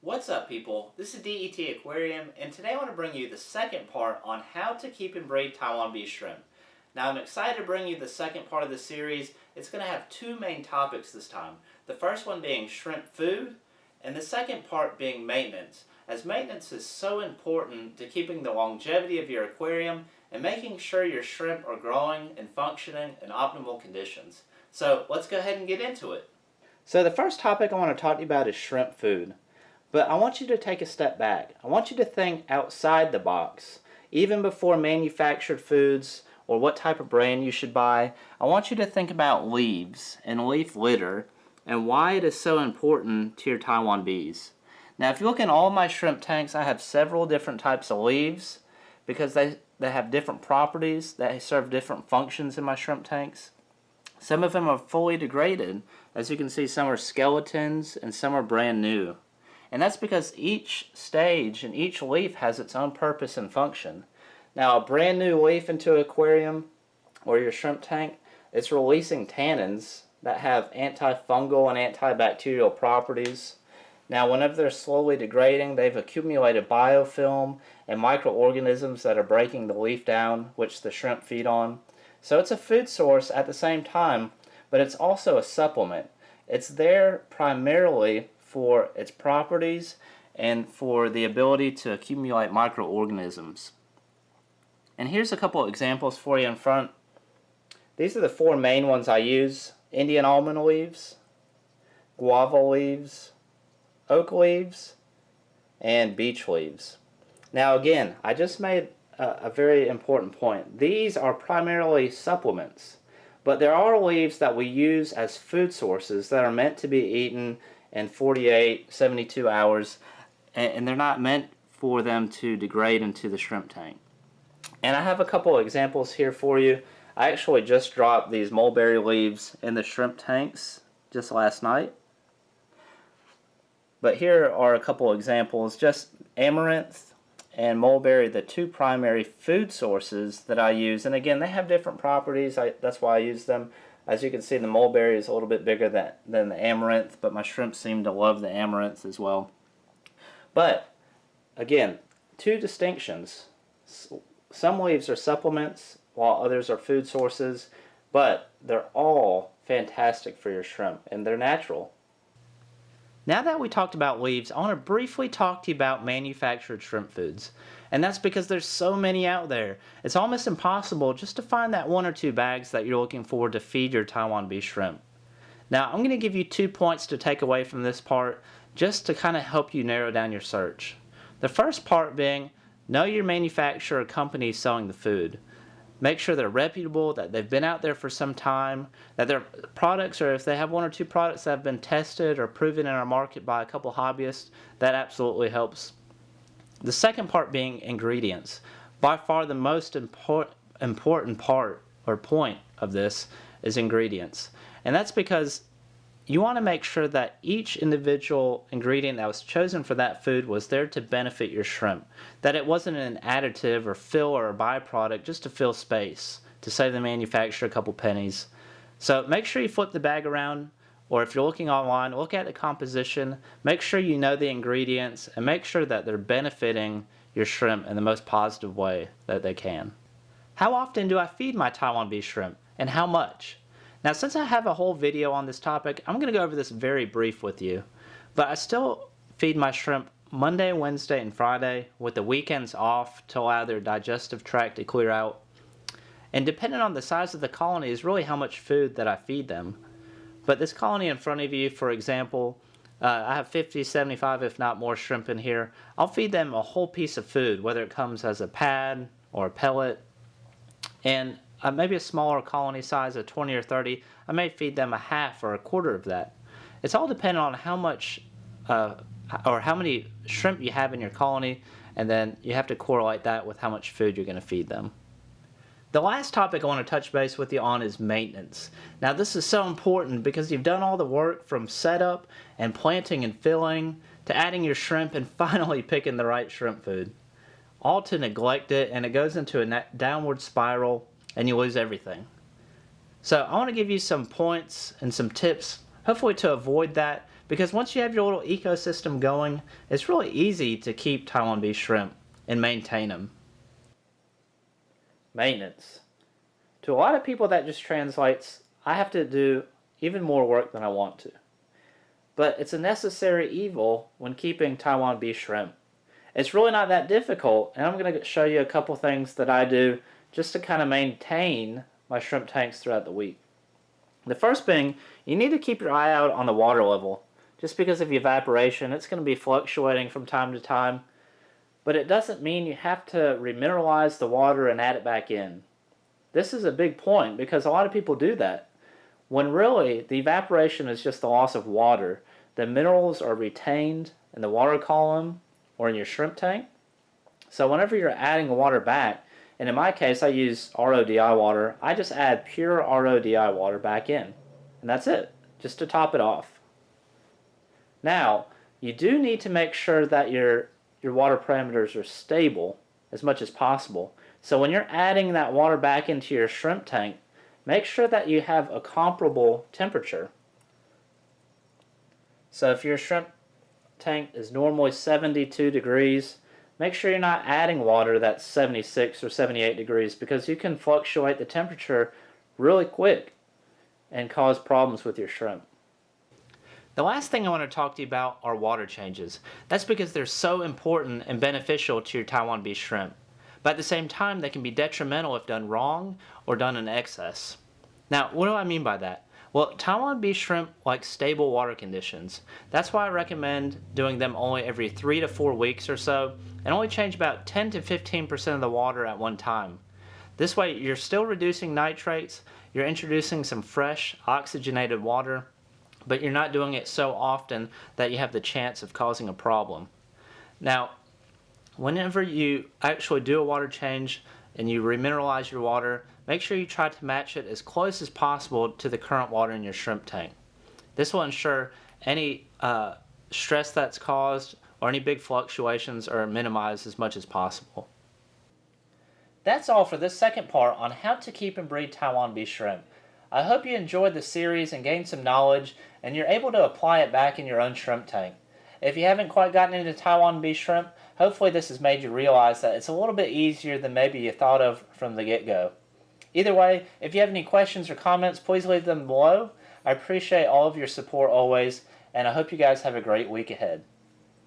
What's up, people? This is DET Aquarium, and today I want to bring you the second part on how to keep and breed Taiwan Bee shrimp. Now, I'm excited to bring you the second part of the series. It's going to have two main topics this time. The first one being shrimp food, and the second part being maintenance, as maintenance is so important to keeping the longevity of your aquarium and making sure your shrimp are growing and functioning in optimal conditions. So, let's go ahead and get into it. So the first topic I want to talk to you about is shrimp food. But I want you to take a step back. I want you to think outside the box. Even before manufactured foods or what type of brand you should buy, I want you to think about leaves and leaf litter and why it is so important to your Taiwan bees. Now, if you look in all my shrimp tanks, I have several different types of leaves because they have different properties that serve different functions in my shrimp tanks. Some of them are fully degraded. As you can see, some are skeletons and some are brand new. And that's because each stage and each leaf has its own purpose and function. Now, a brand new leaf into an aquarium or your shrimp tank, it's releasing tannins that have antifungal and antibacterial properties. Now, whenever they're slowly degrading, they've accumulated biofilm and microorganisms that are breaking the leaf down, which the shrimp feed on. So it's a food source at the same time, but it's also a supplement. It's there primarily for its properties and for the ability to accumulate microorganisms. And here's a couple of examples for you in front. These are the four main ones I use: Indian almond leaves, guava leaves, oak leaves, and beech leaves. Now again, I just made a very important point. These are primarily supplements, but there are leaves that we use as food sources that are meant to be eaten in 48, 72 hours, and they're not meant for them to degrade into the shrimp tank. And I have a couple of examples here for you. I actually just dropped these mulberry leaves in the shrimp tanks just last night. But here are a couple of examples. Just amaranth and mulberry, the two primary food sources that I use. And again, they have different properties. That's why I use them. As you can see, the mulberry is a little bit bigger than the amaranth, but my shrimp seem to love the amaranth as well. But, again, two distinctions. Some leaves are supplements, while others are food sources, but they're all fantastic for your shrimp, and they're natural. Now that we talked about leaves, I want to briefly talk to you about manufactured shrimp foods. And that's because there's so many out there. It's almost impossible just to find that one or two bags that you're looking for to feed your Taiwan Bee shrimp. Now, I'm going to give you 2 points to take away from this part just to kind of help you narrow down your search. The first part being, know your manufacturer or company selling the food. Make sure they're reputable, that they've been out there for some time, that their products, or if they have one or two products that have been tested or proven in our market by a couple hobbyists, that absolutely helps. The second part being ingredients. By far the most important part or point of this is ingredients. And that's because you want to make sure that each individual ingredient that was chosen for that food was there to benefit your shrimp. That it wasn't an additive or fill or a byproduct just to fill space, to save the manufacturer a couple pennies. So make sure you flip the bag around, or if you're looking online, look at the composition, make sure you know the ingredients, and make sure that they're benefiting your shrimp in the most positive way that they can. How often do I feed my Taiwan Bee shrimp, and how much? Now, since I have a whole video on this topic, I'm going to go over this very brief with you. But I still feed my shrimp Monday, Wednesday, and Friday with the weekends off to allow their digestive tract to clear out. And depending on the size of the colony is really how much food that I feed them. But this colony in front of you, for example, I have 50, 75, if not more shrimp in here. I'll feed them a whole piece of food, whether it comes as a pad or a pellet. And maybe a smaller colony size of 20 or 30, I may feed them a half or a quarter of that. It's all dependent on how much or how many shrimp you have in your colony, and then you have to correlate that with how much food you're going to feed them. The last topic I want to touch base with you on is maintenance. Now this is so important because you've done all the work from setup and planting and filling to adding your shrimp and finally picking the right shrimp food. All to neglect it, and it goes into a downward spiral and you lose everything. So I want to give you some points and some tips, hopefully to avoid that, because once you have your little ecosystem going, it's really easy to keep Taiwan Bee shrimp and maintain them. Maintenance. To a lot of people that just translates, I have to do even more work than I want to. But it's a necessary evil when keeping Taiwan Bee shrimp. It's really not that difficult, and I'm going to show you a couple things that I do just to kind of maintain my shrimp tanks throughout the week. The first thing, you need to keep your eye out on the water level. Just because of evaporation, it's going to be fluctuating from time to time, but it doesn't mean you have to remineralize the water and add it back in. This is a big point because a lot of people do that, when really the evaporation is just the loss of water. The minerals are retained in the water column or in your shrimp tank. So whenever you're adding water back, and in my case I use RODI water, I just add pure RODI water back in. And that's it, just to top it off. Now, you do need to make sure that your water parameters are stable as much as possible. So when you're adding that water back into your shrimp tank, make sure that you have a comparable temperature. So if your shrimp tank is normally 72 degrees, make sure you're not adding water that's 76 or 78 degrees, because you can fluctuate the temperature really quick and cause problems with your shrimp. The last thing I want to talk to you about are water changes. That's because they're so important and beneficial to your Taiwan Bee shrimp. But at the same time, they can be detrimental if done wrong or done in excess. Now, what do I mean by that? Well, Taiwan Bee shrimp like stable water conditions. That's why I recommend doing them only every 3 to 4 weeks or so, and only change about 10 to 15% of the water at one time. This way, you're still reducing nitrates, you're introducing some fresh, oxygenated water, but you're not doing it so often that you have the chance of causing a problem. Now, whenever you actually do a water change and you remineralize your water, make sure you try to match it as close as possible to the current water in your shrimp tank. This will ensure any stress that's caused or any big fluctuations are minimized as much as possible. That's all for this second part on how to keep and breed Taiwan Bee shrimp. I hope you enjoyed the series and gained some knowledge and you're able to apply it back in your own shrimp tank. If you haven't quite gotten into Taiwan Bee shrimp, hopefully this has made you realize that it's a little bit easier than maybe you thought of from the get-go. Either way, if you have any questions or comments, please leave them below. I appreciate all of your support always, and I hope you guys have a great week ahead.